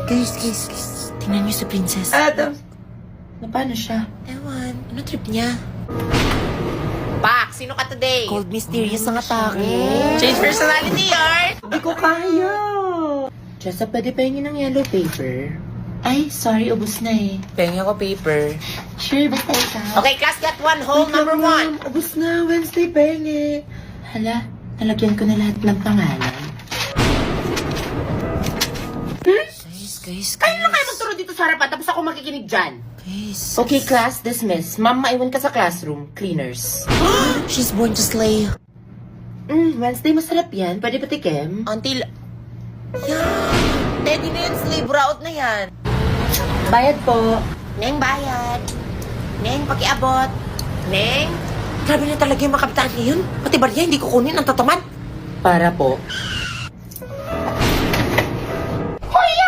Guys. Tingnan niyo si Princess. Adam. Paano siya? Ewan, ano trip niya? Pak, sino ka today? Cold mysterious ang atake. Change personality, yard! Hindi ko kaya. Jessa, pwede pahingin ng yellow paper? Ay, sorry, ubus na eh. Pengi ako paper. Sure, basta ikaw. Okay, class, got one hole, number one. Ubus na, Wednesday, pengi. Hala, nalagyan ko na lahat ng pangalan. Guys. Kayo lang kayo magturo dito sa harapan, tapos ako makikinig dyan. Guys. Okay, class, dismiss. Ma'am, maiwan ka sa classroom. Cleaners. She's born to slay. Wednesday, masarap yan. Pwede patikim? Until... Yan! Teddy na yan, slave route na yan. Bayad po. Neng, bayad. Neng, pakiabot. Neng. Grabe na talaga yung mga kapitan ngayon. Pati barya, hindi kukunin ang tatamad. Para po.